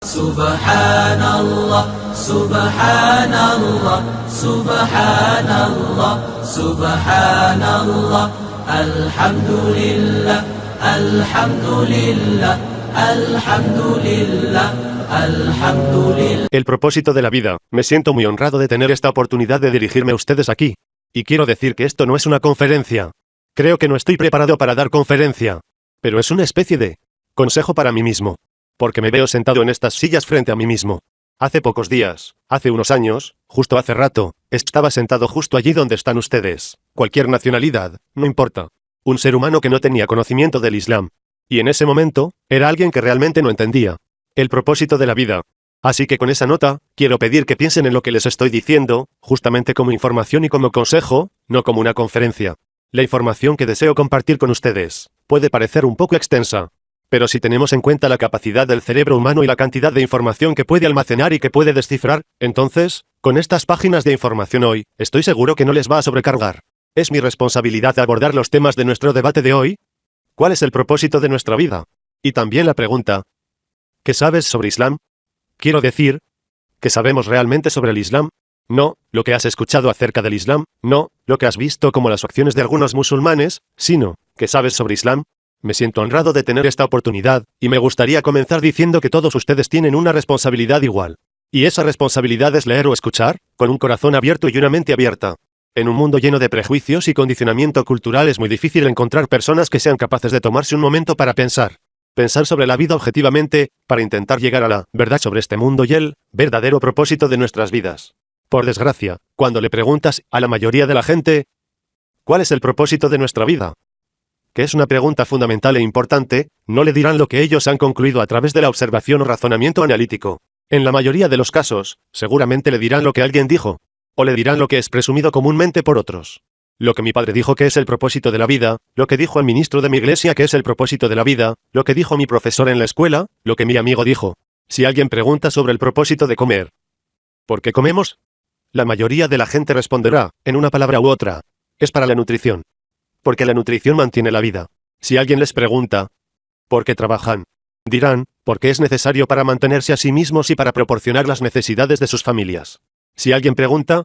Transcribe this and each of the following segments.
Subhanallah, Subhanallah, Subhanallah, Subhanallah, Alhamdulillah, Alhamdulillah, Alhamdulillah, Alhamdulillah. El propósito de la vida. Me siento muy honrado de tener esta oportunidad de dirigirme a ustedes aquí. Y quiero decir que esto no es una conferencia. Creo que no estoy preparado para dar conferencia. Pero es una especie de consejo para mí mismo. Porque me veo sentado en estas sillas frente a mí mismo. Hace pocos días, hace unos años, justo hace rato, estaba sentado justo allí donde están ustedes. Cualquier nacionalidad, no importa. Un ser humano que no tenía conocimiento del Islam. Y en ese momento, era alguien que realmente no entendía el propósito de la vida. Así que con esa nota, quiero pedir que piensen en lo que les estoy diciendo, justamente como información y como consejo, no como una conferencia. La información que deseo compartir con ustedes puede parecer un poco extensa. Pero si tenemos en cuenta la capacidad del cerebro humano y la cantidad de información que puede almacenar y que puede descifrar, entonces, con estas páginas de información hoy, estoy seguro que no les va a sobrecargar. ¿Es mi responsabilidad abordar los temas de nuestro debate de hoy? ¿Cuál es el propósito de nuestra vida? Y también la pregunta, ¿qué sabes sobre Islam? Quiero decir, ¿qué sabemos realmente sobre el Islam? No, lo que has escuchado acerca del Islam, no, lo que has visto como las acciones de algunos musulmanes, sino, ¿qué sabes sobre Islam? Me siento honrado de tener esta oportunidad, y me gustaría comenzar diciendo que todos ustedes tienen una responsabilidad igual. Y esa responsabilidad es leer o escuchar, con un corazón abierto y una mente abierta. En un mundo lleno de prejuicios y condicionamiento cultural es muy difícil encontrar personas que sean capaces de tomarse un momento para pensar. Pensar sobre la vida objetivamente, para intentar llegar a la verdad sobre este mundo y el verdadero propósito de nuestras vidas. Por desgracia, cuando le preguntas a la mayoría de la gente, ¿cuál es el propósito de nuestra vida?, que es una pregunta fundamental e importante, no le dirán lo que ellos han concluido a través de la observación o razonamiento analítico. En la mayoría de los casos, seguramente le dirán lo que alguien dijo, o le dirán lo que es presumido comúnmente por otros. Lo que mi padre dijo que es el propósito de la vida, lo que dijo el ministro de mi iglesia que es el propósito de la vida, lo que dijo mi profesor en la escuela, lo que mi amigo dijo. Si alguien pregunta sobre el propósito de comer, ¿por qué comemos? La mayoría de la gente responderá, en una palabra u otra, es para la nutrición. Porque la nutrición mantiene la vida. Si alguien les pregunta, ¿por qué trabajan?, dirán, porque es necesario para mantenerse a sí mismos y para proporcionar las necesidades de sus familias. Si alguien pregunta,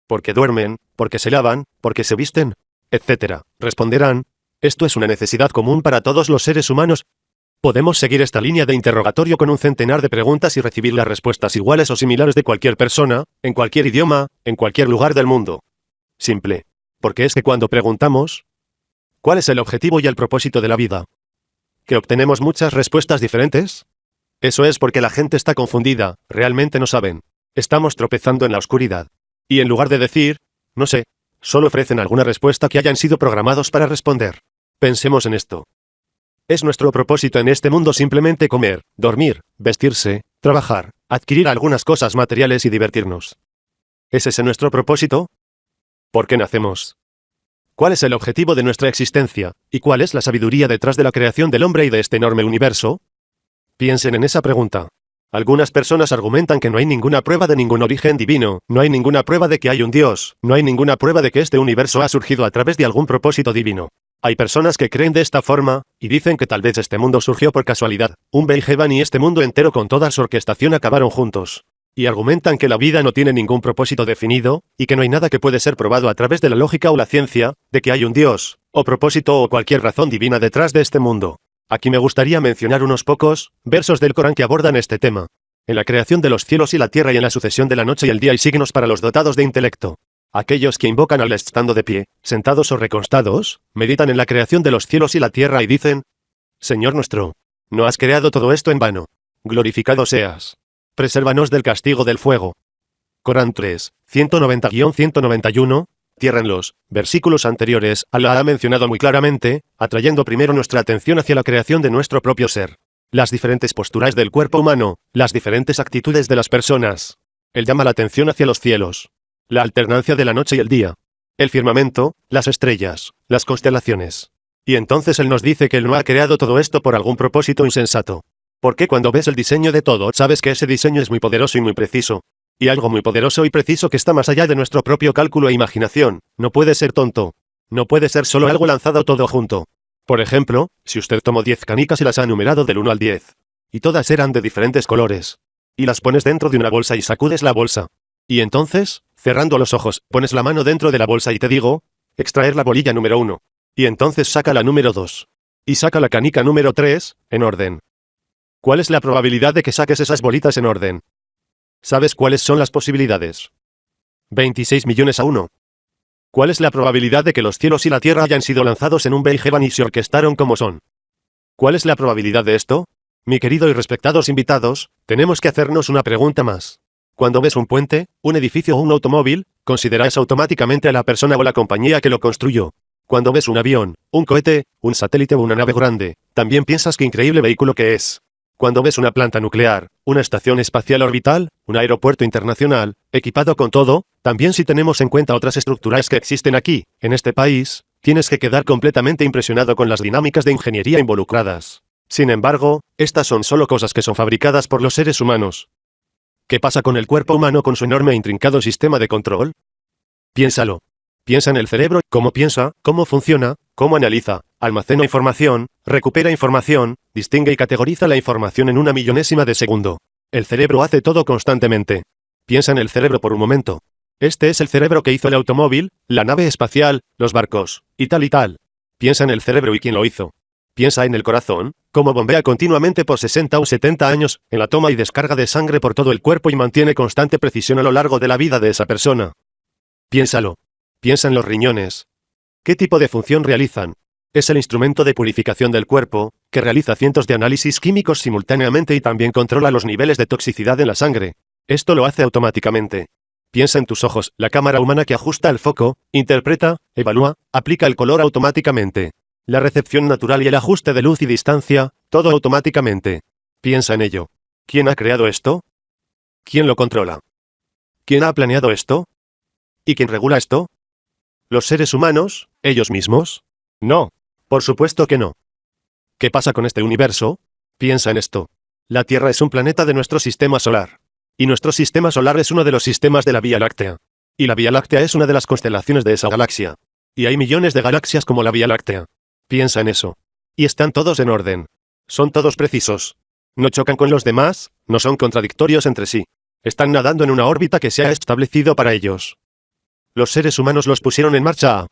¿por qué duermen?, ¿por qué se lavan?, ¿por qué se visten?, etc., responderán, esto es una necesidad común para todos los seres humanos. Podemos seguir esta línea de interrogatorio con un centenar de preguntas y recibir las respuestas iguales o similares de cualquier persona, en cualquier idioma, en cualquier lugar del mundo. Simple. Porque es que cuando preguntamos, ¿cuál es el objetivo y el propósito de la vida?, ¿que obtenemos muchas respuestas diferentes? Eso es porque la gente está confundida, realmente no saben. Estamos tropezando en la oscuridad. Y en lugar de decir, no sé, solo ofrecen alguna respuesta que hayan sido programados para responder. Pensemos en esto. ¿Es nuestro propósito en este mundo simplemente comer, dormir, vestirse, trabajar, adquirir algunas cosas materiales y divertirnos? ¿Es ese nuestro propósito? ¿Por qué nacemos? ¿Cuál es el objetivo de nuestra existencia, y cuál es la sabiduría detrás de la creación del hombre y de este enorme universo? Piensen en esa pregunta. Algunas personas argumentan que no hay ninguna prueba de ningún origen divino, no hay ninguna prueba de que hay un Dios, no hay ninguna prueba de que este universo ha surgido a través de algún propósito divino. Hay personas que creen de esta forma, y dicen que tal vez este mundo surgió por casualidad, un Benjevan y este mundo entero con toda su orquestación acabaron juntos. Y argumentan que la vida no tiene ningún propósito definido, y que no hay nada que puede ser probado a través de la lógica o la ciencia, de que hay un Dios, o propósito o cualquier razón divina detrás de este mundo. Aquí me gustaría mencionar unos pocos versos del Corán que abordan este tema. En la creación de los cielos y la tierra y en la sucesión de la noche y el día hay signos para los dotados de intelecto. Aquellos que invocan al estando de pie, sentados o recostados, meditan en la creación de los cielos y la tierra y dicen, Señor nuestro, no has creado todo esto en vano. Glorificado seas. Presérvanos del castigo del fuego. Corán 3, 190-191, tierra en los versículos anteriores, Allah ha mencionado muy claramente, atrayendo primero nuestra atención hacia la creación de nuestro propio ser. Las diferentes posturas del cuerpo humano, las diferentes actitudes de las personas. Él llama la atención hacia los cielos. La alternancia de la noche y el día. El firmamento, las estrellas, las constelaciones. Y entonces Él nos dice que Él no ha creado todo esto por algún propósito insensato. Porque cuando ves el diseño de todo, sabes que ese diseño es muy poderoso y muy preciso. Y algo muy poderoso y preciso que está más allá de nuestro propio cálculo e imaginación, no puede ser tonto. No puede ser solo algo lanzado todo junto. Por ejemplo, si usted tomó 10 canicas y las ha numerado del 1 al 10. Y todas eran de diferentes colores. Y las pones dentro de una bolsa y sacudes la bolsa. Y entonces, cerrando los ojos, pones la mano dentro de la bolsa y te digo, extraer la bolilla número 1. Y entonces saca la número 2. Y saca la canica número 3, en orden. ¿Cuál es la probabilidad de que saques esas bolitas en orden? ¿Sabes cuáles son las posibilidades? 26 millones a 1. ¿Cuál es la probabilidad de que los cielos y la tierra hayan sido lanzados en un Beethoven y se orquestaron como son? ¿Cuál es la probabilidad de esto? Mi querido y respetados invitados, tenemos que hacernos una pregunta más. Cuando ves un puente, un edificio o un automóvil, consideras automáticamente a la persona o la compañía que lo construyó. Cuando ves un avión, un cohete, un satélite o una nave grande, también piensas qué increíble vehículo que es. Cuando ves una planta nuclear, una estación espacial orbital, un aeropuerto internacional, equipado con todo, también si tenemos en cuenta otras estructuras que existen aquí, en este país, tienes que quedar completamente impresionado con las dinámicas de ingeniería involucradas. Sin embargo, estas son solo cosas que son fabricadas por los seres humanos. ¿Qué pasa con el cuerpo humano con su enorme e intrincado sistema de control? Piénsalo. Piensa en el cerebro, cómo piensa, cómo funciona, cómo analiza, almacena información, recupera información, distingue y categoriza la información en una millonésima de segundo. El cerebro hace todo constantemente. Piensa en el cerebro por un momento. Este es el cerebro que hizo el automóvil, la nave espacial, los barcos, y tal y tal. Piensa en el cerebro y quién lo hizo. Piensa en el corazón, cómo bombea continuamente por 60 o 70 años, en la toma y descarga de sangre por todo el cuerpo y mantiene constante precisión a lo largo de la vida de esa persona. Piénsalo. Piensa en los riñones. ¿Qué tipo de función realizan? Es el instrumento de purificación del cuerpo, que realiza cientos de análisis químicos simultáneamente y también controla los niveles de toxicidad en la sangre. Esto lo hace automáticamente. Piensa en tus ojos, la cámara humana que ajusta el foco, interpreta, evalúa, aplica el color automáticamente. La recepción natural y el ajuste de luz y distancia, todo automáticamente. Piensa en ello. ¿Quién ha creado esto? ¿Quién lo controla? ¿Quién ha planeado esto? ¿Y quién regula esto? ¿Los seres humanos, ellos mismos? No. Por supuesto que no. ¿Qué pasa con este universo? Piensa en esto. La Tierra es un planeta de nuestro sistema solar. Y nuestro sistema solar es uno de los sistemas de la Vía Láctea. Y la Vía Láctea es una de las constelaciones de esa galaxia. Y hay millones de galaxias como la Vía Láctea. Piensa en eso. Y están todos en orden. Son todos precisos. No chocan con los demás, no son contradictorios entre sí. Están nadando en una órbita que se ha establecido para ellos. Los seres humanos los pusieron en marcha.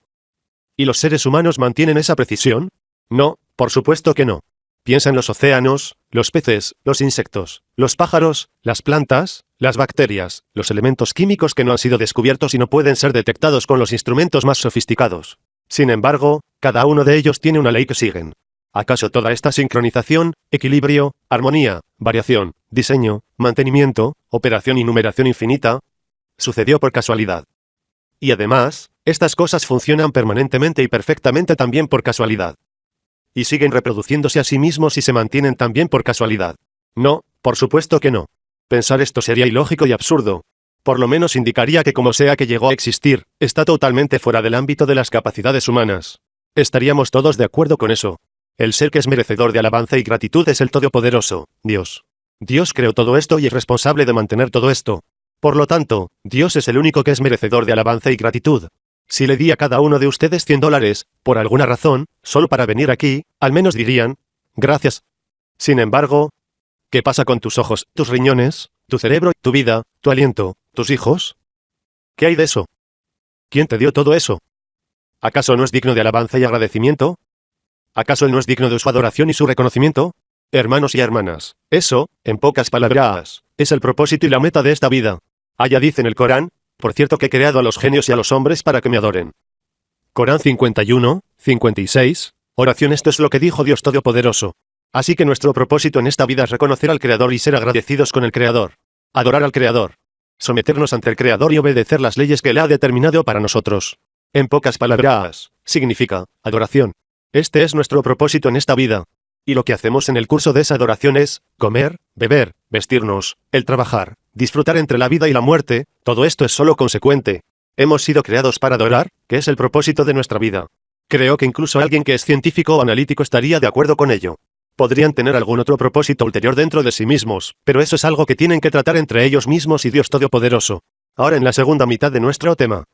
¿Y los seres humanos mantienen esa precisión? No, por supuesto que no. Piensa en los océanos, los peces, los insectos, los pájaros, las plantas, las bacterias, los elementos químicos que no han sido descubiertos y no pueden ser detectados con los instrumentos más sofisticados. Sin embargo, cada uno de ellos tiene una ley que siguen. ¿Acaso toda esta sincronización, equilibrio, armonía, variación, diseño, mantenimiento, operación y numeración infinita, sucedió por casualidad? Y además, estas cosas funcionan permanentemente y perfectamente también por casualidad. Y siguen reproduciéndose a sí mismos y se mantienen también por casualidad. No, por supuesto que no. Pensar esto sería ilógico y absurdo. Por lo menos indicaría que como sea que llegó a existir, está totalmente fuera del ámbito de las capacidades humanas. Estaríamos todos de acuerdo con eso. El ser que es merecedor de alabanza y gratitud es el Todopoderoso, Dios. Dios creó todo esto y es responsable de mantener todo esto. Por lo tanto, Dios es el único que es merecedor de alabanza y gratitud. Si le di a cada uno de ustedes $100, por alguna razón, solo para venir aquí, al menos dirían, gracias. Sin embargo, ¿qué pasa con tus ojos, tus riñones, tu cerebro, tu vida, tu aliento, tus hijos? ¿Qué hay de eso? ¿Quién te dio todo eso? ¿Acaso no es digno de alabanza y agradecimiento? ¿Acaso él no es digno de su adoración y su reconocimiento? Hermanos y hermanas, eso, en pocas palabras, es el propósito y la meta de esta vida. Allá dice en el Corán, por cierto que he creado a los genios y a los hombres para que me adoren. Corán 51, 56, oración. Esto es lo que dijo Dios Todopoderoso. Así que nuestro propósito en esta vida es reconocer al Creador y ser agradecidos con el Creador. Adorar al Creador. Someternos ante el Creador y obedecer las leyes que Él ha determinado para nosotros. En pocas palabras, significa adoración. Este es nuestro propósito en esta vida. Y lo que hacemos en el curso de esa adoración es comer, beber, vestirnos, el trabajar, disfrutar entre la vida y la muerte. Todo esto es solo consecuente. Hemos sido creados para adorar, que es el propósito de nuestra vida. Creo que incluso alguien que es científico o analítico estaría de acuerdo con ello. Podrían tener algún otro propósito ulterior dentro de sí mismos, pero eso es algo que tienen que tratar entre ellos mismos y Dios Todopoderoso. Ahora en la segunda mitad de nuestro tema.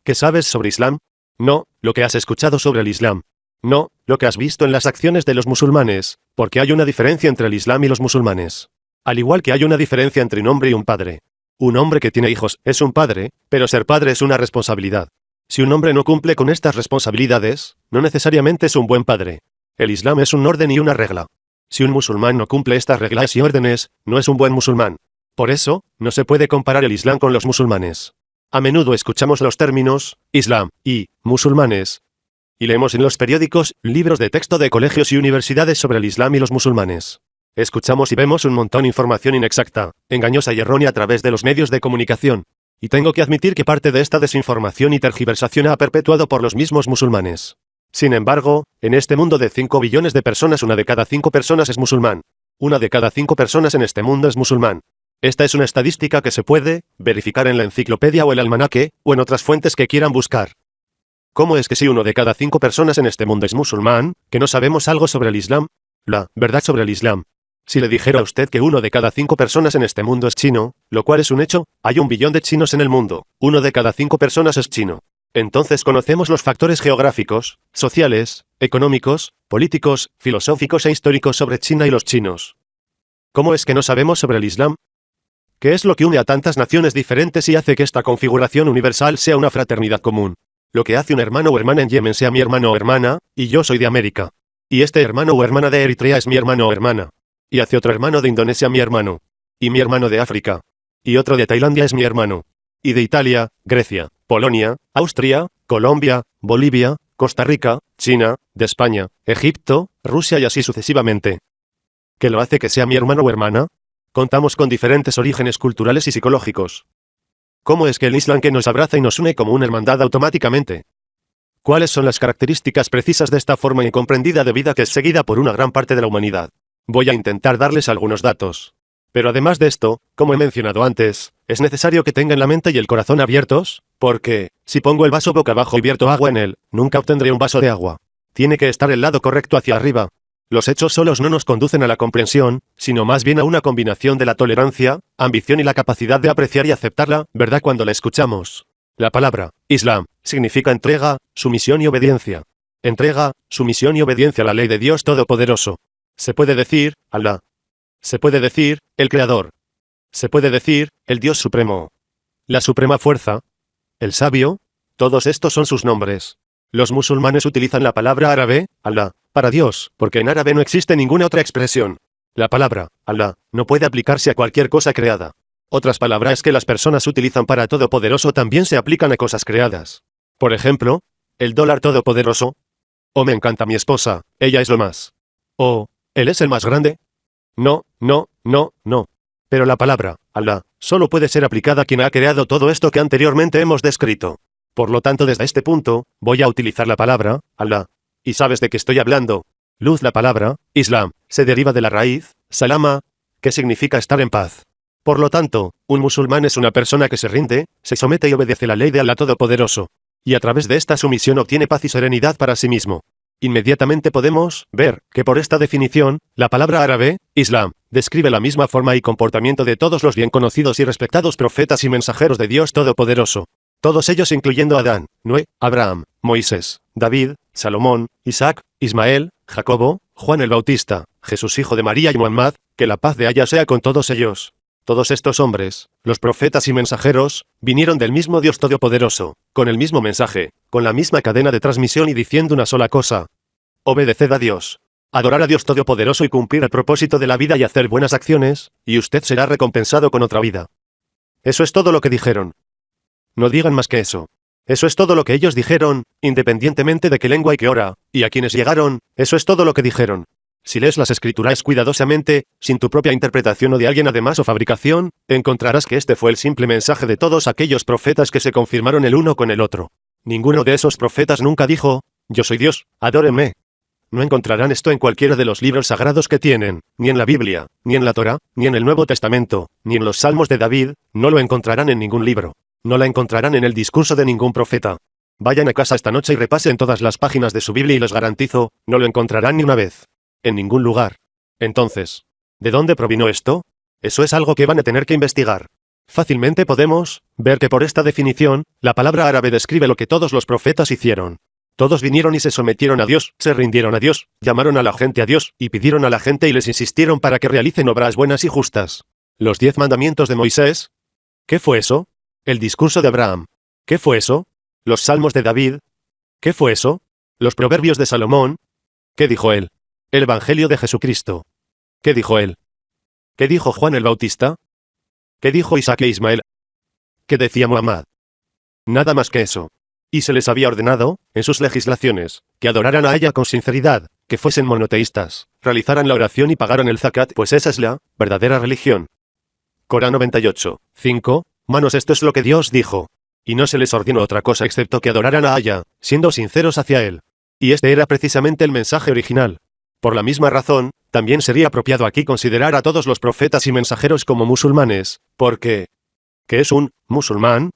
¿Qué sabes sobre Islam? No, lo que has escuchado sobre el Islam. No, lo que has visto en las acciones de los musulmanes, porque hay una diferencia entre el Islam y los musulmanes. Al igual que hay una diferencia entre un hombre y un padre. Un hombre que tiene hijos es un padre, pero ser padre es una responsabilidad. Si un hombre no cumple con estas responsabilidades, no necesariamente es un buen padre. El Islam es un orden y una regla. Si un musulmán no cumple estas reglas y órdenes, no es un buen musulmán. Por eso, no se puede comparar el Islam con los musulmanes. A menudo escuchamos los términos Islam y musulmanes. Y leemos en los periódicos libros de texto de colegios y universidades sobre el Islam y los musulmanes. Escuchamos y vemos un montón de información inexacta, engañosa y errónea a través de los medios de comunicación. Y tengo que admitir que parte de esta desinformación y tergiversación ha perpetuado por los mismos musulmanes. Sin embargo, en este mundo de 5 billones de personas, 1 de cada 5 personas es musulmán. 1 de cada 5 personas en este mundo es musulmán. Esta es una estadística que se puede verificar en la enciclopedia o el almanaque, o en otras fuentes que quieran buscar. ¿Cómo es que si 1 de cada 5 personas en este mundo es musulmán, que no sabemos algo sobre el Islam? La verdad sobre el Islam. Si le dijera a usted que 1 de cada 5 personas en este mundo es chino, lo cual es un hecho, hay 1 billón de chinos en el mundo, 1 de cada 5 personas es chino. Entonces conocemos los factores geográficos, sociales, económicos, políticos, filosóficos e históricos sobre China y los chinos. ¿Cómo es que no sabemos sobre el Islam? ¿Qué es lo que une a tantas naciones diferentes y hace que esta configuración universal sea una fraternidad común? Lo que hace un hermano o hermana en Yemen sea mi hermano o hermana, y yo soy de América. Y este hermano o hermana de Eritrea es mi hermano o hermana. Y hace otro hermano de Indonesia mi hermano. Y mi hermano de África. Y otro de Tailandia es mi hermano. Y de Italia, Grecia, Polonia, Austria, Colombia, Bolivia, Costa Rica, China, de España, Egipto, Rusia y así sucesivamente. ¿Qué lo hace que sea mi hermano o hermana? Contamos con diferentes orígenes culturales y psicológicos. ¿Cómo es que el Islam que nos abraza y nos une como una hermandad automáticamente? ¿Cuáles son las características precisas de esta forma incomprendida de vida que es seguida por una gran parte de la humanidad? Voy a intentar darles algunos datos. Pero además de esto, como he mencionado antes, es necesario que tengan la mente y el corazón abiertos, porque, si pongo el vaso boca abajo y vierto agua en él, nunca obtendré un vaso de agua. Tiene que estar el lado correcto hacia arriba. Los hechos solos no nos conducen a la comprensión, sino más bien a una combinación de la tolerancia, ambición y la capacidad de apreciar y aceptar la verdad cuando la escuchamos. La palabra Islam significa entrega, sumisión y obediencia. Entrega, sumisión y obediencia a la ley de Dios Todopoderoso. Se puede decir, Alá. Se puede decir, el Creador. Se puede decir, el Dios Supremo. La Suprema Fuerza. El Sabio. Todos estos son sus nombres. Los musulmanes utilizan la palabra árabe, Alá, para Dios, porque en árabe no existe ninguna otra expresión. La palabra Alá no puede aplicarse a cualquier cosa creada. Otras palabras que las personas utilizan para Todopoderoso también se aplican a cosas creadas. Por ejemplo, el dólar todopoderoso. O me encanta mi esposa, ella es lo más. O, ¿él es el más grande? No, no, no, no. Pero la palabra Alá solo puede ser aplicada a quien ha creado todo esto que anteriormente hemos descrito. Por lo tanto, desde este punto, voy a utilizar la palabra Alá. ¿Y sabes de qué estoy hablando? Luz. La palabra Islam se deriva de la raíz Salama, que significa estar en paz. Por lo tanto, un musulmán es una persona que se rinde, se somete y obedece la ley de Alá Todopoderoso. Y a través de esta sumisión obtiene paz y serenidad para sí mismo. Inmediatamente podemos ver que por esta definición, la palabra árabe, Islam, describe la misma forma y comportamiento de todos los bien conocidos y respetados profetas y mensajeros de Dios Todopoderoso. Todos ellos incluyendo a Adán, Noé, Abraham, Moisés, David, Salomón, Isaac, Ismael, Jacobo, Juan el Bautista, Jesús hijo de María y Muhammad, que la paz de Allah sea con todos ellos. Todos estos hombres, los profetas y mensajeros, vinieron del mismo Dios Todopoderoso, con el mismo mensaje, con la misma cadena de transmisión y diciendo una sola cosa. Obedeced a Dios. Adorar a Dios Todopoderoso y cumplir el propósito de la vida y hacer buenas acciones, y usted será recompensado con otra vida. Eso es todo lo que dijeron. No digan más que eso. Eso es todo lo que ellos dijeron, independientemente de qué lengua y qué hora, y a quienes llegaron, eso es todo lo que dijeron. Si lees las escrituras cuidadosamente, sin tu propia interpretación o de alguien además o fabricación, encontrarás que este fue el simple mensaje de todos aquellos profetas que se confirmaron el uno con el otro. Ninguno de esos profetas nunca dijo, yo soy Dios, adórenme. No encontrarán esto en cualquiera de los libros sagrados que tienen, ni en la Biblia, ni en la Torá, ni en el Nuevo Testamento, ni en los Salmos de David, no lo encontrarán en ningún libro. No la encontrarán en el discurso de ningún profeta. Vayan a casa esta noche y repasen todas las páginas de su Biblia y les garantizo, no lo encontrarán ni una vez. En ningún lugar. Entonces, ¿de dónde provino esto? Eso es algo que van a tener que investigar. Fácilmente podemos ver que por esta definición, la palabra árabe describe lo que todos los profetas hicieron. Todos vinieron y se sometieron a Dios, se rindieron a Dios, llamaron a la gente a Dios, y pidieron a la gente y les insistieron para que realicen obras buenas y justas. Los 10 mandamientos de Moisés. ¿Qué fue eso? El discurso de Abraham. ¿Qué fue eso? Los salmos de David. ¿Qué fue eso? Los proverbios de Salomón. ¿Qué dijo él? El evangelio de Jesucristo. ¿Qué dijo él? ¿Qué dijo Juan el Bautista? ¿Qué dijo Isaac e Ismael? ¿Qué decía Muhammad? Nada más que eso. Y se les había ordenado, en sus legislaciones, que adoraran a ella con sinceridad, que fuesen monoteístas, realizaran la oración y pagaran el zakat, pues esa es la verdadera religión. Corán 98, 5. Manos, esto es lo que Dios dijo. Y no se les ordenó otra cosa excepto que adoraran a Allah, siendo sinceros hacia Él. Y este era precisamente el mensaje original. Por la misma razón, también sería apropiado aquí considerar a todos los profetas y mensajeros como musulmanes, porque ¿qué es un musulmán?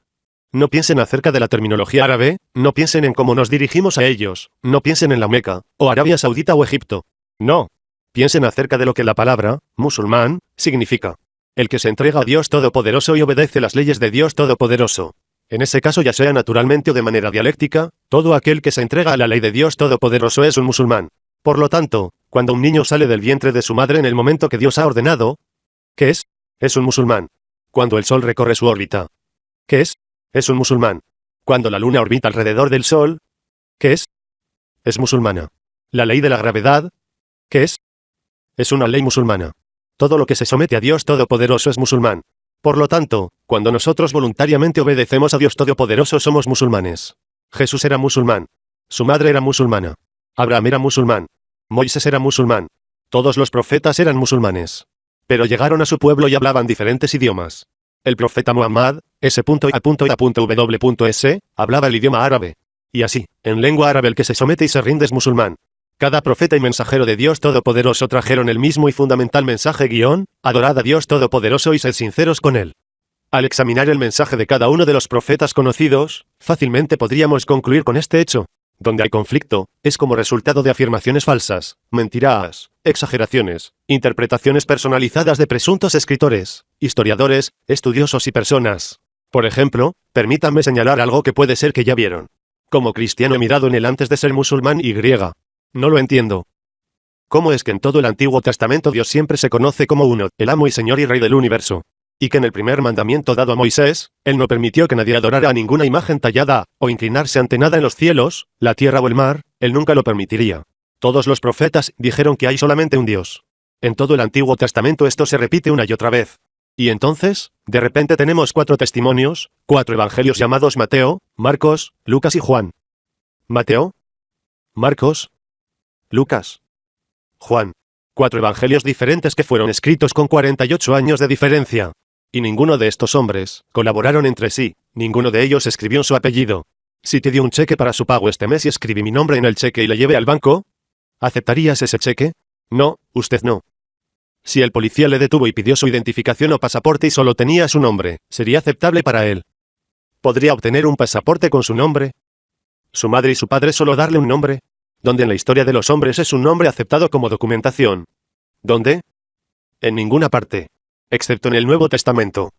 No piensen acerca de la terminología árabe, no piensen en cómo nos dirigimos a ellos, no piensen en la Meca, o Arabia Saudita o Egipto. No. Piensen acerca de lo que la palabra musulmán significa. El que se entrega a Dios Todopoderoso y obedece las leyes de Dios Todopoderoso. En ese caso, ya sea naturalmente o de manera dialéctica, todo aquel que se entrega a la ley de Dios Todopoderoso es un musulmán. Por lo tanto, cuando un niño sale del vientre de su madre en el momento que Dios ha ordenado, ¿qué es? Es un musulmán. Cuando el sol recorre su órbita, ¿qué es? Es un musulmán. Cuando la luna orbita alrededor del sol, ¿qué es? Es musulmana. La ley de la gravedad, ¿qué es? Es una ley musulmana. Todo lo que se somete a Dios Todopoderoso es musulmán. Por lo tanto, cuando nosotros voluntariamente obedecemos a Dios Todopoderoso somos musulmanes. Jesús era musulmán. Su madre era musulmana. Abraham era musulmán. Moisés era musulmán. Todos los profetas eran musulmanes. Pero llegaron a su pueblo y hablaban diferentes idiomas. El profeta Muhammad, S.A.W.S., hablaba el idioma árabe. Y así, en lengua árabe el que se somete y se rinde es musulmán. Cada profeta y mensajero de Dios Todopoderoso trajeron el mismo y fundamental mensaje adorad a Dios Todopoderoso y sed sinceros con Él. Al examinar el mensaje de cada uno de los profetas conocidos, fácilmente podríamos concluir con este hecho. Donde hay conflicto, es como resultado de afirmaciones falsas, mentiras, exageraciones, interpretaciones personalizadas de presuntos escritores, historiadores, estudiosos y personas. Por ejemplo, permítanme señalar algo que puede ser que ya vieron. Como cristiano he mirado en él antes de ser musulmán y griega. No lo entiendo. ¿Cómo es que en todo el Antiguo Testamento Dios siempre se conoce como uno, el amo y Señor y Rey del universo? Y que en el primer mandamiento dado a Moisés, él no permitió que nadie adorara a ninguna imagen tallada, o inclinarse ante nada en los cielos, la tierra o el mar, él nunca lo permitiría. Todos los profetas dijeron que hay solamente un Dios. En todo el Antiguo Testamento esto se repite una y otra vez. Y entonces, de repente tenemos 4 testimonios, 4 evangelios llamados Mateo, Marcos, Lucas y Juan. Mateo, Marcos, Lucas, Juan. 4 evangelios diferentes que fueron escritos con 48 años de diferencia. Y ninguno de estos hombres colaboraron entre sí, ninguno de ellos escribió su apellido. Si te dio un cheque para su pago este mes y escribí mi nombre en el cheque y le llevé al banco, ¿aceptarías ese cheque? No, usted no. Si el policía le detuvo y pidió su identificación o pasaporte y solo tenía su nombre, ¿sería aceptable para él? ¿Podría obtener un pasaporte con su nombre? ¿Su madre y su padre solo darle un nombre? ¿Dónde en la historia de los hombres es un nombre aceptado como documentación? ¿Dónde? En ninguna parte. Excepto en el Nuevo Testamento.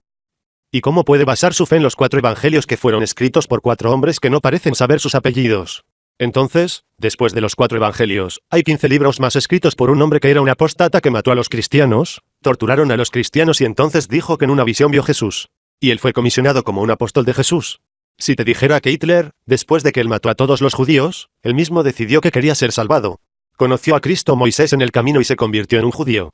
¿Y cómo puede basar su fe en los 4 evangelios que fueron escritos por 4 hombres que no parecen saber sus apellidos? Entonces, después de los 4 evangelios, hay 15 libros más escritos por un hombre que era un apóstata que mató a los cristianos, torturaron a los cristianos y entonces dijo que en una visión vio a Jesús. Y él fue comisionado como un apóstol de Jesús. Si te dijera que Hitler, después de que él mató a todos los judíos, él mismo decidió que quería ser salvado. Conoció a Cristo Moisés en el camino y se convirtió en un judío.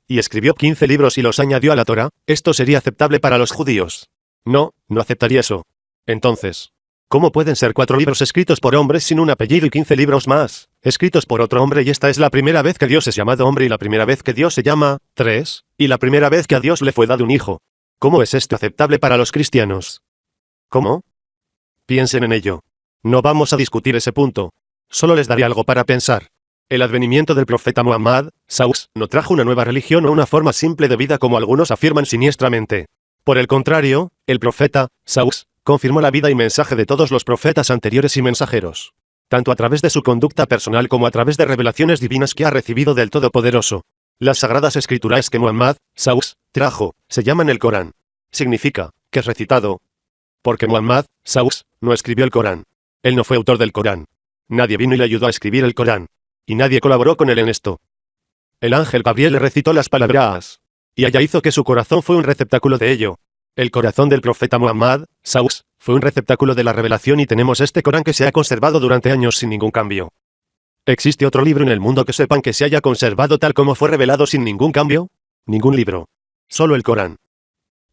Y escribió 15 libros y los añadió a la Torá, ¿esto sería aceptable para los judíos? No, no aceptaría eso. Entonces, ¿cómo pueden ser 4 libros escritos por hombres sin un apellido y 15 libros más, escritos por otro hombre y esta es la primera vez que Dios es llamado hombre y la primera vez que Dios se llama 3, y la primera vez que a Dios le fue dado un hijo? ¿Cómo es esto aceptable para los cristianos? ¿Cómo? Piensen en ello. No vamos a discutir ese punto. Solo les daré algo para pensar. El advenimiento del profeta Muhammad, Saus, no trajo una nueva religión o una forma simple de vida como algunos afirman siniestramente. Por el contrario, el profeta, Saus, confirmó la vida y mensaje de todos los profetas anteriores y mensajeros. Tanto a través de su conducta personal como a través de revelaciones divinas que ha recibido del Todopoderoso. Las sagradas escrituras que Muhammad, Saus, trajo, se llaman el Corán. Significa, que es recitado. Porque Muhammad, Saus, no escribió el Corán. Él no fue autor del Corán. Nadie vino y le ayudó a escribir el Corán. Y nadie colaboró con él en esto. El ángel Gabriel le recitó las palabras. Y allá hizo que su corazón fue un receptáculo de ello. El corazón del profeta Muhammad, Saus, fue un receptáculo de la revelación y tenemos este Corán que se ha conservado durante años sin ningún cambio. ¿Existe otro libro en el mundo que sepan que se haya conservado tal como fue revelado sin ningún cambio? Ningún libro. Solo el Corán.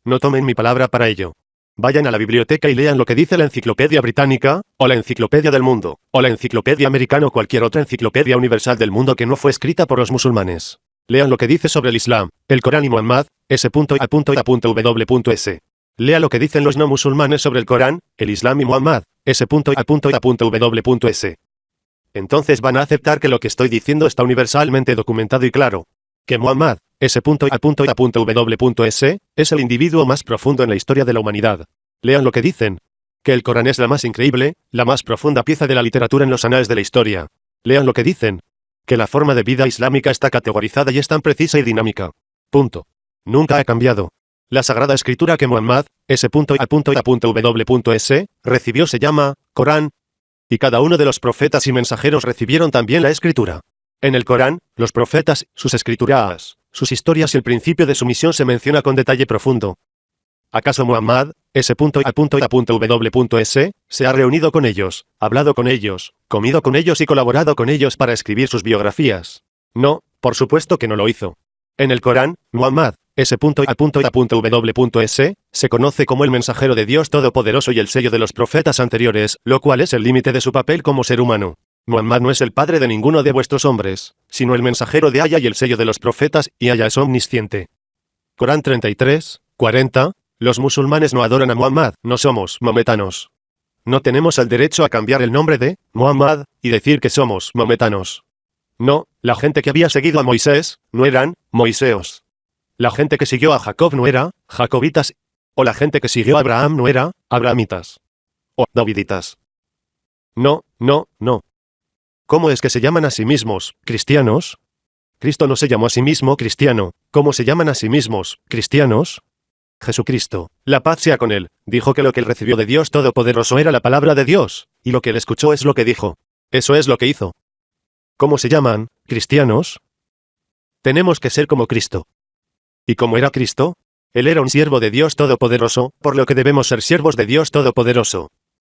No tomen mi palabra para ello. Vayan a la biblioteca y lean lo que dice la Enciclopedia Británica, o la Enciclopedia del Mundo, o la Enciclopedia Americana o cualquier otra enciclopedia universal del mundo que no fue escrita por los musulmanes. Lean lo que dice sobre el Islam, el Corán y Muhammad, s.a.w.s. Lea lo que dicen los no musulmanes sobre el Corán, el Islam y Muhammad, s.a.w.s. Entonces van a aceptar que lo que estoy diciendo está universalmente documentado y claro. Que Muhammad, s.a.w.s, es el individuo más profundo en la historia de la humanidad. Lean lo que dicen. Que el Corán es la más increíble, la más profunda pieza de la literatura en los anales de la historia. Lean lo que dicen. Que la forma de vida islámica está categorizada y es tan precisa y dinámica. Punto. Nunca ha cambiado. La Sagrada Escritura que Muhammad, s.a.w.s, recibió se llama Corán. Y cada uno de los profetas y mensajeros recibieron también la Escritura. En el Corán, los profetas, sus escrituras, sus historias y el principio de su misión se menciona con detalle profundo. ¿Acaso Muhammad, s.a.w.s, se ha reunido con ellos, hablado con ellos, comido con ellos y colaborado con ellos para escribir sus biografías? No, por supuesto que no lo hizo. En el Corán, Muhammad, s.a.w.s, se conoce como el mensajero de Dios Todopoderoso y el sello de los profetas anteriores, lo cual es el límite de su papel como ser humano. Muhammad no es el padre de ninguno de vuestros hombres, sino el mensajero de Allah y el sello de los profetas, y Allah es omnisciente. Corán 33, 40. Los musulmanes no adoran a Muhammad, no somos maometanos. No tenemos el derecho a cambiar el nombre de Muhammad y decir que somos maometanos. No, la gente que había seguido a Moisés, no eran moiseos. La gente que siguió a Jacob no era jacobitas, o la gente que siguió a Abraham no era abrahamitas, o daviditas. No, no, no. ¿Cómo es que se llaman a sí mismos cristianos? Cristo no se llamó a sí mismo cristiano. ¿Cómo se llaman a sí mismos cristianos? Jesucristo, la paz sea con él, dijo que lo que él recibió de Dios Todopoderoso era la palabra de Dios, y lo que él escuchó es lo que dijo. Eso es lo que hizo. ¿Cómo se llaman cristianos? Tenemos que ser como Cristo. ¿Y cómo era Cristo? Él era un siervo de Dios Todopoderoso, por lo que debemos ser siervos de Dios Todopoderoso.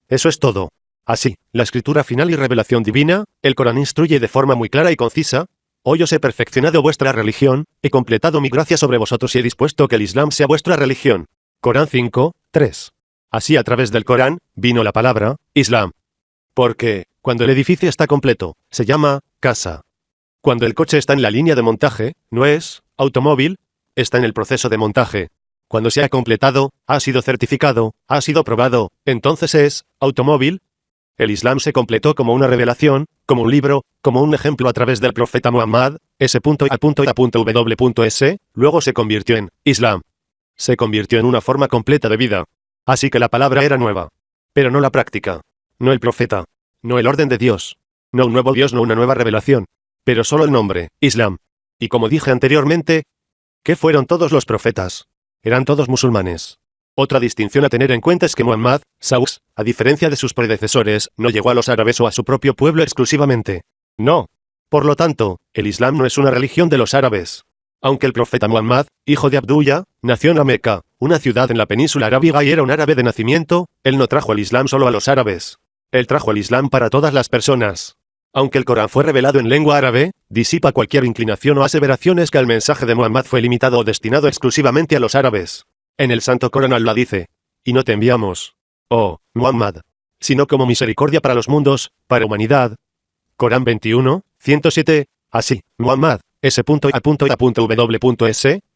Eso es todo. Así, la escritura final y revelación divina, el Corán instruye de forma muy clara y concisa: hoy os he perfeccionado vuestra religión, he completado mi gracia sobre vosotros y he dispuesto que el Islam sea vuestra religión. Corán 5, 3. Así a través del Corán, vino la palabra, Islam. Porque, cuando el edificio está completo, se llama, casa. Cuando el coche está en la línea de montaje, no es, automóvil, está en el proceso de montaje. Cuando se ha completado, ha sido certificado, ha sido probado, entonces es, automóvil. El Islam se completó como una revelación, como un libro, como un ejemplo a través del profeta Muhammad, s.a.w.s, luego se convirtió en Islam. Se convirtió en una forma completa de vida. Así que la palabra era nueva. Pero no la práctica. No el profeta. No el orden de Dios. No un nuevo Dios, no una nueva revelación. Pero solo el nombre, Islam. Y como dije anteriormente, ¿qué fueron todos los profetas? Eran todos musulmanes. Otra distinción a tener en cuenta es que Muhammad, Saus, a diferencia de sus predecesores, no llegó a los árabes o a su propio pueblo exclusivamente. No. Por lo tanto, el Islam no es una religión de los árabes. Aunque el profeta Muhammad, hijo de Abdullah, nació en la Meca, una ciudad en la península arábiga y era un árabe de nacimiento, él no trajo el Islam solo a los árabes. Él trajo el Islam para todas las personas. Aunque el Corán fue revelado en lengua árabe, disipa cualquier inclinación o aseveraciones que el mensaje de Muhammad fue limitado o destinado exclusivamente a los árabes. En el Santo Corán Allah dice: y no te enviamos, oh Muhammad, sino como misericordia para los mundos, para humanidad. Corán 21, 107. Así, Muhammad, s.a.w.s,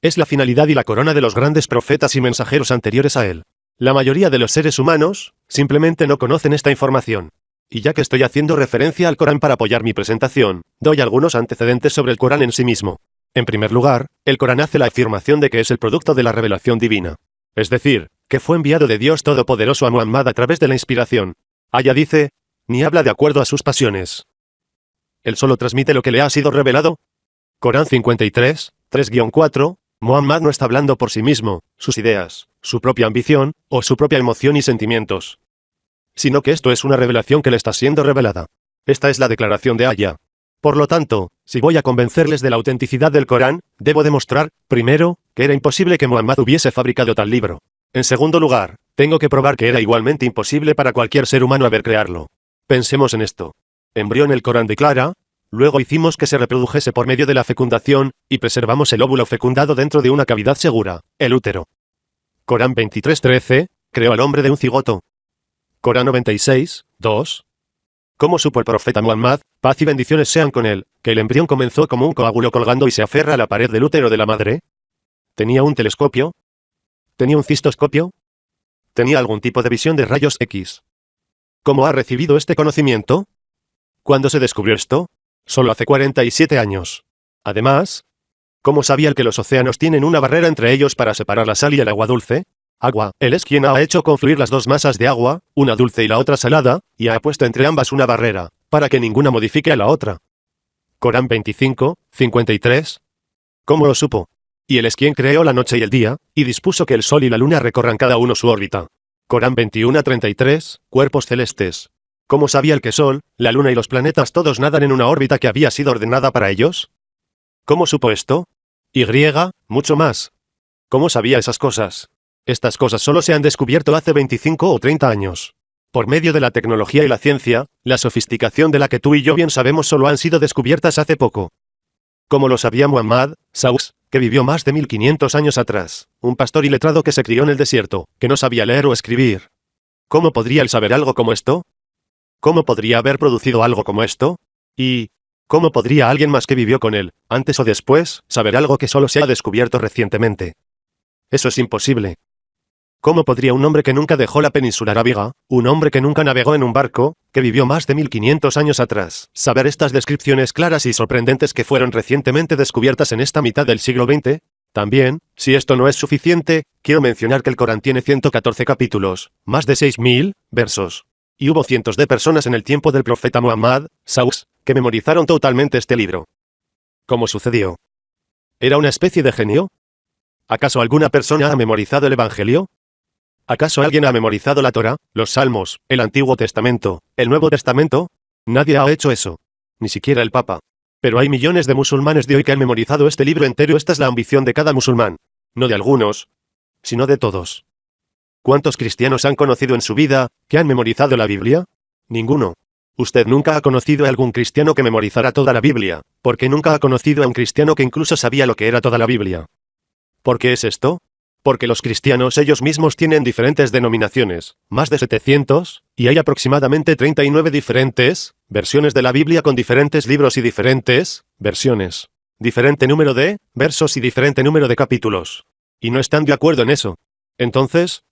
es la finalidad y la corona de los grandes profetas y mensajeros anteriores a él. La mayoría de los seres humanos simplemente no conocen esta información. Y ya que estoy haciendo referencia al Corán para apoyar mi presentación, doy algunos antecedentes sobre el Corán en sí mismo. En primer lugar, el Corán hace la afirmación de que es el producto de la revelación divina. Es decir, que fue enviado de Dios Todopoderoso a Muhammad a través de la inspiración. Allah dice, ni habla de acuerdo a sus pasiones. Él solo transmite lo que le ha sido revelado. Corán 53, 3-4, Muhammad no está hablando por sí mismo, sus ideas, su propia ambición, o su propia emoción y sentimientos. Sino que esto es una revelación que le está siendo revelada. Esta es la declaración de Aya. Por lo tanto, si voy a convencerles de la autenticidad del Corán, debo demostrar, primero, que era imposible que Muhammad hubiese fabricado tal libro. En segundo lugar, tengo que probar que era igualmente imposible para cualquier ser humano haber crearlo. Pensemos en esto. Embrión el Corán declara, luego hicimos que se reprodujese por medio de la fecundación, y preservamos el óvulo fecundado dentro de una cavidad segura, el útero. Corán 23:13, creó al hombre de un cigoto. Corán 96, 2. ¿Cómo supo el profeta Muhammad, paz y bendiciones sean con él, que el embrión comenzó como un coágulo colgando y se aferra a la pared del útero de la madre? ¿Tenía un telescopio? ¿Tenía un cistoscopio? ¿Tenía algún tipo de visión de rayos X? ¿Cómo ha recibido este conocimiento? ¿Cuándo se descubrió esto? Solo hace 47 años. Además, ¿cómo sabía él que los océanos tienen una barrera entre ellos para separar la sal y el agua dulce? Agua, él es quien ha hecho confluir las dos masas de agua, una dulce y la otra salada, y ha puesto entre ambas una barrera, para que ninguna modifique a la otra. Corán 25, 53. ¿Cómo lo supo? Y él es quien creó la noche y el día, y dispuso que el sol y la luna recorran cada uno su órbita. Corán 21, 33, cuerpos celestes. ¿Cómo sabía el que sol, la luna y los planetas todos nadan en una órbita que había sido ordenada para ellos? ¿Cómo supo esto? Y, mucho más. ¿Cómo sabía esas cosas? Estas cosas solo se han descubierto hace 25 o 30 años. Por medio de la tecnología y la ciencia, la sofisticación de la que tú y yo bien sabemos solo han sido descubiertas hace poco. ¿Cómo lo sabía Muhammad, Saus, que vivió más de 1500 años atrás, un pastor iletrado que se crió en el desierto, que no sabía leer o escribir? ¿Cómo podría él saber algo como esto? ¿Cómo podría haber producido algo como esto? Y, ¿cómo podría alguien más que vivió con él, antes o después, saber algo que solo se ha descubierto recientemente? Eso es imposible. ¿Cómo podría un hombre que nunca dejó la península arábiga, un hombre que nunca navegó en un barco, que vivió más de 1500 años atrás, saber estas descripciones claras y sorprendentes que fueron recientemente descubiertas en esta mitad del siglo XX? También, si esto no es suficiente, quiero mencionar que el Corán tiene 114 capítulos, más de 6000 versos. Y hubo cientos de personas en el tiempo del profeta Muhammad, Saus, que memorizaron totalmente este libro. ¿Cómo sucedió? ¿Era una especie de genio? ¿Acaso alguna persona ha memorizado el Evangelio? ¿Acaso alguien ha memorizado la Torá, los Salmos, el Antiguo Testamento, el Nuevo Testamento? Nadie ha hecho eso. Ni siquiera el Papa. Pero hay millones de musulmanes de hoy que han memorizado este libro entero. Esta es la ambición de cada musulmán. No de algunos, sino de todos. ¿Cuántos cristianos han conocido en su vida, que han memorizado la Biblia? Ninguno. Usted nunca ha conocido a algún cristiano que memorizara toda la Biblia, porque nunca ha conocido a un cristiano que incluso sabía lo que era toda la Biblia. ¿Por qué es esto? Porque los cristianos ellos mismos tienen diferentes denominaciones, más de 700, y hay aproximadamente 39 diferentes versiones de la Biblia con diferentes libros y diferentes versiones. Diferente número de versos y diferente número de capítulos. Y no están de acuerdo en eso. Entonces,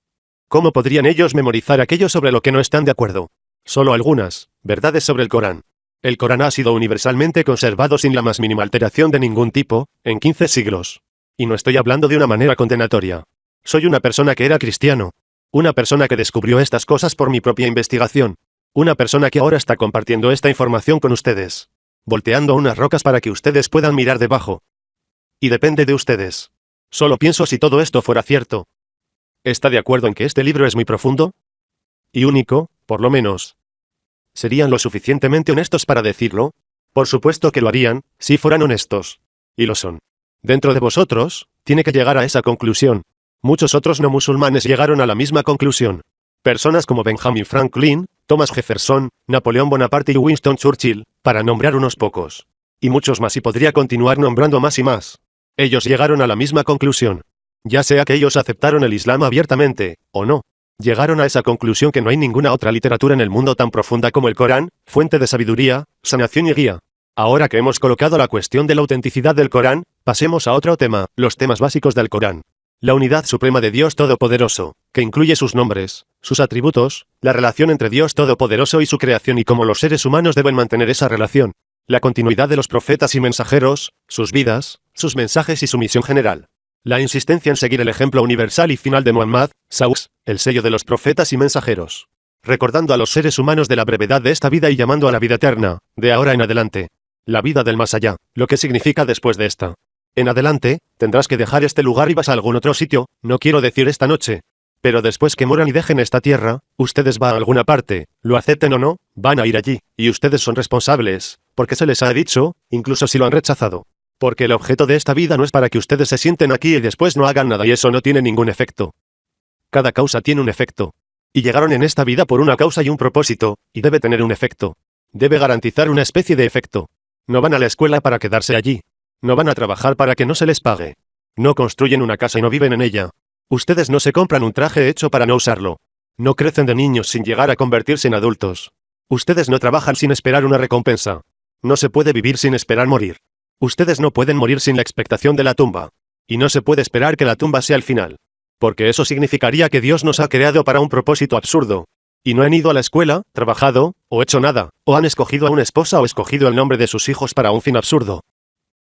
¿cómo podrían ellos memorizar aquello sobre lo que no están de acuerdo? Solo algunas verdades sobre el Corán. El Corán ha sido universalmente conservado sin la más mínima alteración de ningún tipo, en 15 siglos. Y no estoy hablando de una manera condenatoria. Soy una persona que era cristiano. Una persona que descubrió estas cosas por mi propia investigación. Una persona que ahora está compartiendo esta información con ustedes. Volteando unas rocas para que ustedes puedan mirar debajo. Y depende de ustedes. Solo pienso si todo esto fuera cierto. ¿Está de acuerdo en que este libro es muy profundo? Y único, por lo menos. ¿Serían lo suficientemente honestos para decirlo? Por supuesto que lo harían, si fueran honestos. Y lo son. Dentro de vosotros, tiene que llegar a esa conclusión. Muchos otros no musulmanes llegaron a la misma conclusión. Personas como Benjamin Franklin, Thomas Jefferson, Napoleón Bonaparte y Winston Churchill, para nombrar unos pocos. Y muchos más y podría continuar nombrando más y más. Ellos llegaron a la misma conclusión. Ya sea que ellos aceptaron el Islam abiertamente, o no. Llegaron a esa conclusión que no hay ninguna otra literatura en el mundo tan profunda como el Corán, fuente de sabiduría, sanación y guía. Ahora que hemos colocado la cuestión de la autenticidad del Corán, pasemos a otro tema, los temas básicos del Corán. La unidad suprema de Dios Todopoderoso, que incluye sus nombres, sus atributos, la relación entre Dios Todopoderoso y su creación y cómo los seres humanos deben mantener esa relación. La continuidad de los profetas y mensajeros, sus vidas, sus mensajes y su misión general. La insistencia en seguir el ejemplo universal y final de Muhammad, Saus, el sello de los profetas y mensajeros. Recordando a los seres humanos de la brevedad de esta vida y llamando a la vida eterna, de ahora en adelante. La vida del más allá, lo que significa después de esta. En adelante, tendrás que dejar este lugar y vas a algún otro sitio, no quiero decir esta noche. Pero después que mueran y dejen esta tierra, ustedes van a alguna parte, lo acepten o no, van a ir allí, y ustedes son responsables, porque se les ha dicho, incluso si lo han rechazado. Porque el objeto de esta vida no es para que ustedes se sienten aquí y después no hagan nada y eso no tiene ningún efecto. Cada causa tiene un efecto. Y llegaron en esta vida por una causa y un propósito, y debe tener un efecto. Debe garantizar una especie de efecto. No van a la escuela para quedarse allí. No van a trabajar para que no se les pague. No construyen una casa y no viven en ella. Ustedes no se compran un traje hecho para no usarlo. No crecen de niños sin llegar a convertirse en adultos. Ustedes no trabajan sin esperar una recompensa. No se puede vivir sin esperar morir. Ustedes no pueden morir sin la expectación de la tumba. Y no se puede esperar que la tumba sea el final. Porque eso significaría que Dios nos ha creado para un propósito absurdo. Y no han ido a la escuela, trabajado, o hecho nada, o han escogido a una esposa o escogido el nombre de sus hijos para un fin absurdo.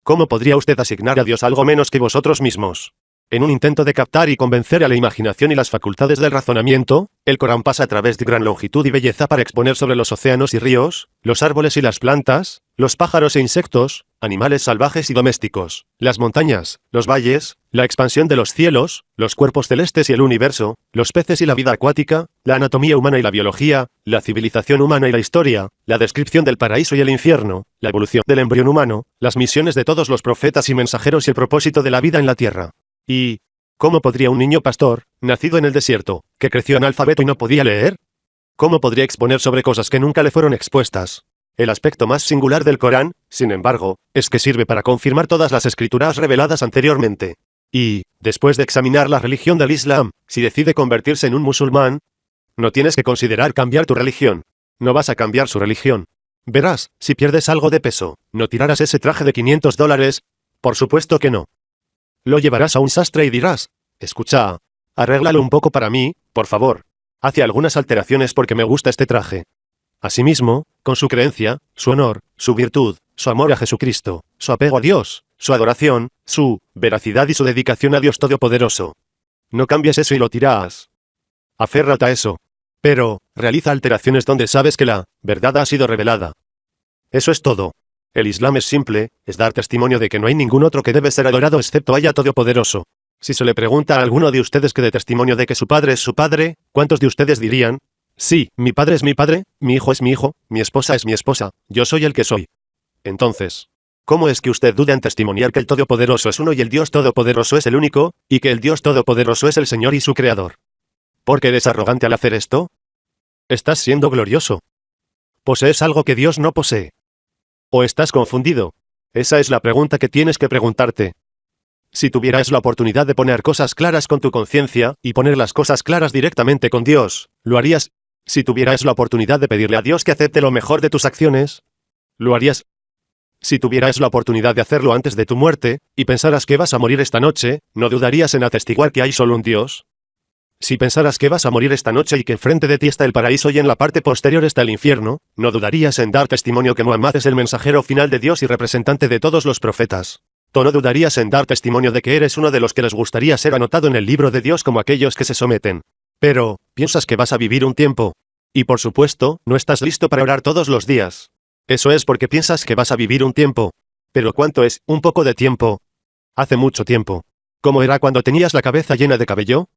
¿Cómo podría usted asignar a Dios algo menos que vosotros mismos? En un intento de captar y convencer a la imaginación y las facultades del razonamiento, el Corán pasa a través de gran longitud y belleza para exponer sobre los océanos y ríos, los árboles y las plantas, los pájaros e insectos, animales salvajes y domésticos, las montañas, los valles, la expansión de los cielos, los cuerpos celestes y el universo, los peces y la vida acuática, la anatomía humana y la biología, la civilización humana y la historia, la descripción del paraíso y el infierno, la evolución del embrión humano, las misiones de todos los profetas y mensajeros y el propósito de la vida en la tierra. ¿Y cómo podría un niño pastor, nacido en el desierto, que creció analfabeto y no podía leer? ¿Cómo podría exponer sobre cosas que nunca le fueron expuestas? El aspecto más singular del Corán, sin embargo, es que sirve para confirmar todas las escrituras reveladas anteriormente. Y, después de examinar la religión del Islam, si decide convertirse en un musulmán, no tienes que considerar cambiar tu religión. No vas a cambiar su religión. Verás, si pierdes algo de peso, ¿no tirarás ese traje de $500? Por supuesto que no. Lo llevarás a un sastre y dirás, escucha, arréglalo un poco para mí, por favor. Hace algunas alteraciones porque me gusta este traje. Asimismo, con su creencia, su honor, su virtud, su amor a Jesucristo, su apego a Dios, su adoración, su veracidad y su dedicación a Dios Todopoderoso. No cambies eso y lo tiras. Aférrate a eso. Pero, realiza alteraciones donde sabes que la verdad ha sido revelada. Eso es todo. El Islam es simple, es dar testimonio de que no hay ningún otro que debe ser adorado excepto Allah Todopoderoso. Si se le pregunta a alguno de ustedes que dé testimonio de que su padre es su padre, ¿cuántos de ustedes dirían? Sí, mi padre es mi padre, mi hijo es mi hijo, mi esposa es mi esposa, yo soy el que soy. Entonces, ¿cómo es que usted duda en testimoniar que el Todopoderoso es uno y el Dios Todopoderoso es el único, y que el Dios Todopoderoso es el Señor y su Creador? ¿Por qué eres arrogante al hacer esto? Estás siendo glorioso. ¿Posees algo que Dios no posee? ¿O estás confundido? Esa es la pregunta que tienes que preguntarte. Si tuvieras la oportunidad de poner cosas claras con tu conciencia, y poner las cosas claras directamente con Dios, ¿lo harías? Si tuvieras la oportunidad de pedirle a Dios que acepte lo mejor de tus acciones, ¿lo harías? Si tuvieras la oportunidad de hacerlo antes de tu muerte, y pensaras que vas a morir esta noche, ¿no dudarías en atestiguar que hay solo un Dios? Si pensaras que vas a morir esta noche y que enfrente de ti está el paraíso y en la parte posterior está el infierno, ¿no dudarías en dar testimonio que Muhammad es el mensajero final de Dios y representante de todos los profetas? ¿O no dudarías en dar testimonio de que eres uno de los que les gustaría ser anotado en el libro de Dios como aquellos que se someten? Pero, piensas que vas a vivir un tiempo. Y por supuesto, no estás listo para orar todos los días. Eso es porque piensas que vas a vivir un tiempo. Pero ¿cuánto es un poco de tiempo? Hace mucho tiempo. ¿Cómo era cuando tenías la cabeza llena de cabello?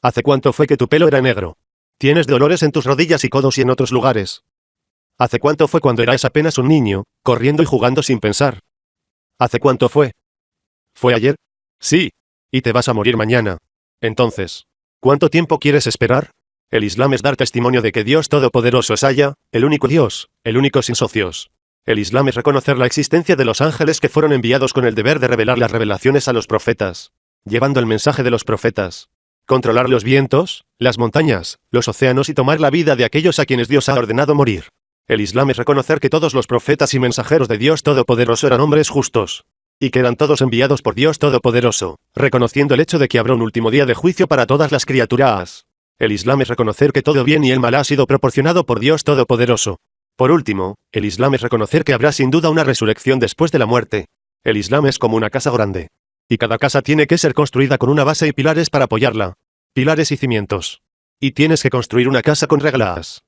¿Hace cuánto fue que tu pelo era negro? ¿Tienes dolores en tus rodillas y codos y en otros lugares? ¿Hace cuánto fue cuando eras apenas un niño, corriendo y jugando sin pensar? ¿Hace cuánto fue? ¿Fue ayer? Sí. Y te vas a morir mañana. Entonces, ¿cuánto tiempo quieres esperar? El Islam es dar testimonio de que Dios Todopoderoso es Allah, el único Dios, el único sin socios. El Islam es reconocer la existencia de los ángeles que fueron enviados con el deber de revelar las revelaciones a los profetas, llevando el mensaje de los profetas. Controlar los vientos, las montañas, los océanos y tomar la vida de aquellos a quienes Dios ha ordenado morir. El Islam es reconocer que todos los profetas y mensajeros de Dios Todopoderoso eran hombres justos, y que eran todos enviados por Dios Todopoderoso, reconociendo el hecho de que habrá un último día de juicio para todas las criaturas. El Islam es reconocer que todo bien y el mal ha sido proporcionado por Dios Todopoderoso. Por último, el Islam es reconocer que habrá sin duda una resurrección después de la muerte. El Islam es como una casa grande. Y cada casa tiene que ser construida con una base y pilares para apoyarla. Pilares y cimientos. Y tienes que construir una casa con reglas.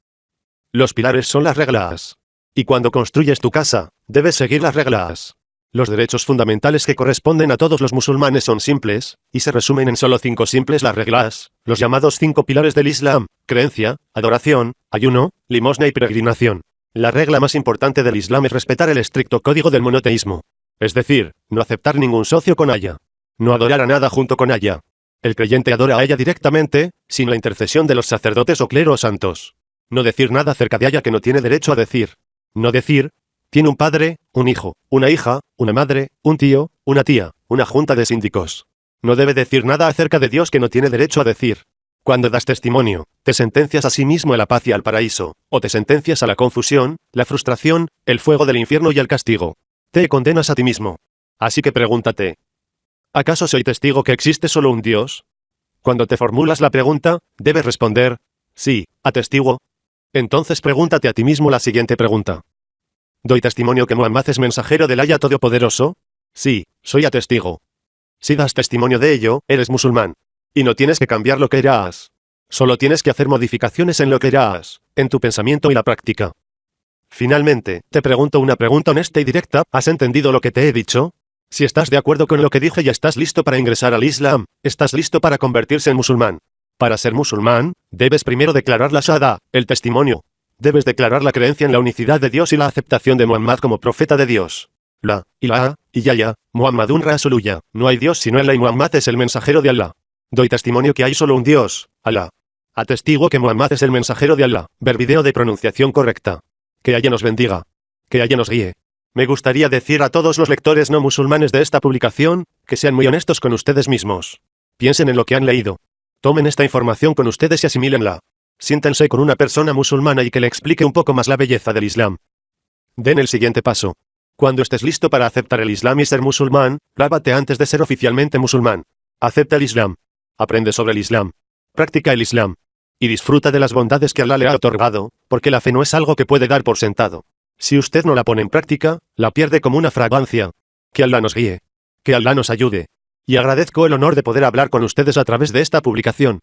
Los pilares son las reglas. Y cuando construyes tu casa, debes seguir las reglas. Los derechos fundamentales que corresponden a todos los musulmanes son simples, y se resumen en solo 5 simples las reglas, los llamados 5 pilares del Islam: creencia, adoración, ayuno, limosna y peregrinación. La regla más importante del Islam es respetar el estricto código del monoteísmo. Es decir, no aceptar ningún socio con Allah. No adorar a nada junto con Allah. El creyente adora a ella directamente, sin la intercesión de los sacerdotes o clero santos. No decir nada acerca de Allah que no tiene derecho a decir. No decir: tiene un padre, un hijo, una hija, una madre, un tío, una tía, una junta de síndicos. No debe decir nada acerca de Dios que no tiene derecho a decir. Cuando das testimonio, te sentencias a sí mismo a la paz y al paraíso, o te sentencias a la confusión, la frustración, el fuego del infierno y el castigo. Te condenas a ti mismo. Así que pregúntate: ¿acaso soy testigo que existe solo un Dios? Cuando te formulas la pregunta, debes responder: sí, atestiguo. Entonces pregúntate a ti mismo la siguiente pregunta: ¿doy testimonio que Muhammad es mensajero del Allah Todopoderoso? Sí, soy atestigo. Si das testimonio de ello, eres musulmán. Y no tienes que cambiar lo que eras. Solo tienes que hacer modificaciones en lo que eras, en tu pensamiento y la práctica. Finalmente, te pregunto una pregunta honesta y directa: ¿has entendido lo que te he dicho? Si estás de acuerdo con lo que dije y estás listo para ingresar al Islam, estás listo para convertirse en musulmán. Para ser musulmán, debes primero declarar la Shahada, el testimonio. Debes declarar la creencia en la unicidad de Dios y la aceptación de Muhammad como profeta de Dios. La ilaha illallah, Muhammadun Rasulullah. No hay Dios sino Allah y Muhammad es el mensajero de Allah. Doy testimonio que hay solo un Dios, Allah. Atestiguo que Muhammad es el mensajero de Allah. Ver video de pronunciación correcta. Que Allah nos bendiga. Que Allah nos guíe. Me gustaría decir a todos los lectores no musulmanes de esta publicación, que sean muy honestos con ustedes mismos. Piensen en lo que han leído. Tomen esta información con ustedes y asimílenla. Siéntense con una persona musulmana y que le explique un poco más la belleza del Islam. Den el siguiente paso. Cuando estés listo para aceptar el Islam y ser musulmán, lávate antes de ser oficialmente musulmán. Acepta el Islam. Aprende sobre el Islam. Practica el Islam. Y disfruta de las bondades que Allah le ha otorgado, porque la fe no es algo que puede dar por sentado. Si usted no la pone en práctica, la pierde como una fragancia. Que Allah nos guíe. Que Allah nos ayude. Y agradezco el honor de poder hablar con ustedes a través de esta publicación.